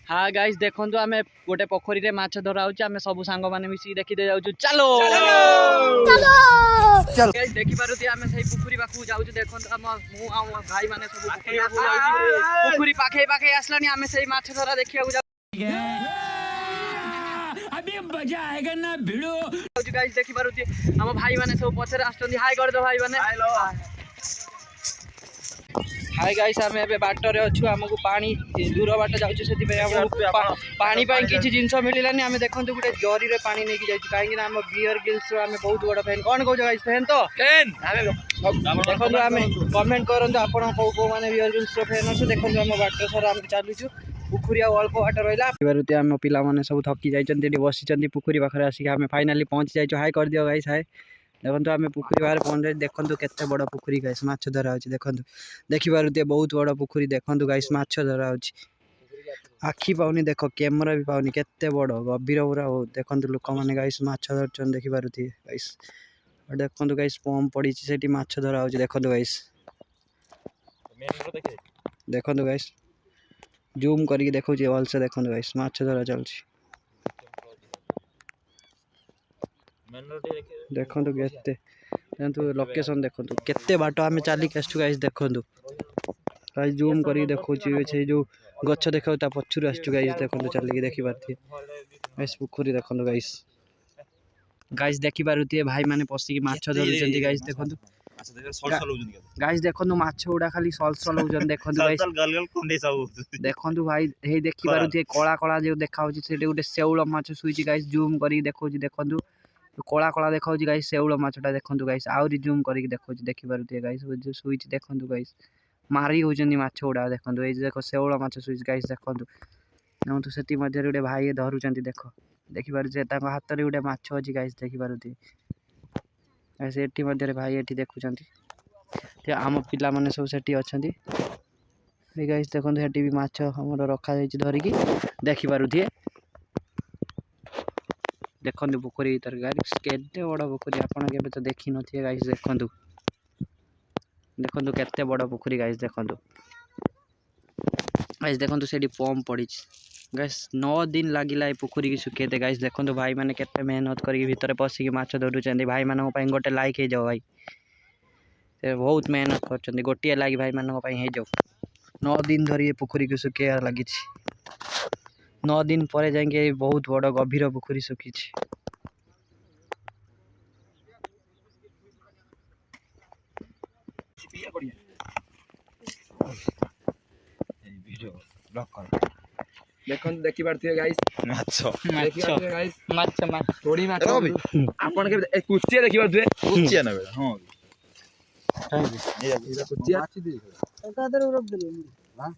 हाँ गाइस देखंतु आमे गोटे पोखरी रे माछ धरा होची आमे सब सांग माने मिसी देखि दे जाउछु चलो चलो चलो गाइस देखि पारुती आमे सही पोखरी पाखु जाउछु देखंतु हम मु आ भाई माने सब पोखरी पाखु जाउछु पोखरी पाखे पाखे आसलानी आमे सही माछ धरा देखिया जाउ अभी मजा आएगा ना भिड़ो गाइस देखि पारुती हम भाई माने सब पछरे आस्तंदी हाय कर दो भाई माने हेलो हाय गाइस आमे एबे बाटरे अछु हमकु पानी दूर बाट जाउछु सेति पे हमकु पानी पाई किछि जिंस मिलिलानी आमे देखंतु गुटे जरी रे पानी नेकी जाउछु काहेकि ना हम बियर गिल्स रो आमे बहुत बड़ फैन कोन कहू गाइस फैन तो फैन आमे देखंतु आमे कमेंट करंतु आपण को माने बियर गिल्स रो फैन अछु देखंतु हम बाटर सर आमे चालुछु पुखुरी आ अल्प बाट रहला बिरुते आमे पिला माने सब थकी जाइचंती एडी बसी चंती पुखुरी पाखरे आसी आमे फाइनली पहुंच जाइछु हाय कर दियो गाइस हाय देखो आम पुखरी बाहर पहुंचे देखो केते बड़ पुखरी गाइस माछ धरा होची देखो देखि पारुते बहुत बड़ पुखरी देखो गाइस माछ धरा होची आखि पाउनी देखो कैमरा भी पाउनी केते बड़ गभीर पूरा देखो लोक माने गाइस माछ धरचन देखि पारुती गाइस देखो गाइस पम पड़ी सेठी माछ धरा होची देखो गाइस देखो गाइस जूम करके देखो जे ऑल से देखो गाइस माछ धरा चलची देखो केते लोकेशन देखो केते बाट आमे चाली केसु गाइस देखो गाइस जूम करी देखो छै जो गच्छ देखो ता पछुर आसु गाइस देखो चाली देखि पारथि गाइस पोखरी देखो गाइस गाइस देखि पारुती भाई माने पसी माछ धरुचंती गाइस देखो गाइस देखो माछ उडा खाली सल सल होजन देखो गाइस गलगल कोंडे सब देखो भाई हे देखि पारुती कोला कोला जे देखा होची सेटे गुटे सेउळ माछ सुईची गाइस जूम करी देखो देखो कोला कोला देखा गाइस सेउळ माछटा देखो गाइस आउरी जूम करके देखो देखि पारुती गाइस जो सुईची देखो गाइस मारी होजनी माछ उडा देखो ए देखो सेउळ माछ सुईची गाइस देखो हम तो सेति मध्ये गुटे भाई धरुचंती देखो देखि पारुती ताको हाथ रे गुटे माछ अछि गाइस देखि पारुती गाइस एठी मध्ये भाई एठी देखुचंती ते आम पिला माने सब सेठी अछंती ए गाइस देखो सेठी भी माछ हमर रखा जाई छि धरि की देखि पारुती देखो पोखरी भर गाइस केते बड़ पोखरी आपन के तो देखि नथि गाइस देखो देखो केते बड़ पोखरी गाइस देखो गाइस देखो सेठी पम पड़ी गाइस 9 दिन लागिला ए पोखरी की सुखेते गाइस देखो भाई माने केते मेहनत करके भीतर पसी के माछ धरुचंदी भाई मानन पई गोटे लाइक हे जाओ भाई से बहुत मेहनत करचंदी गोटिए लाइक भाई मानन पई हे जाओ 9 दिन धरि ए पोखरी के सुखे लागि छि 9 दिन परे जाके बहुत बड़ गभीर पोखरी सुखी छि देखो देखि पारथिए गाइस माछ देखि पारथिए गाइस माछ माछ थोड़ी माछ आपन के कुचिया देखि पारथिए कुचिया न बे हां ए कुचिया माछ दे एकादर उरब देले हां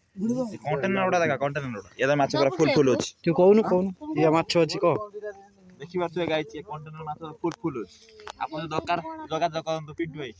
कंटेनर उडा देखा कंटेनर उडा एदा माछ पूरा फुल फुल अछि तू कहू ये माछ अछि को देखि पारथिए गाइस ये कंटेनर माछ फुल फुल अछि आपन दरकार जगा जगा पिंटू भाई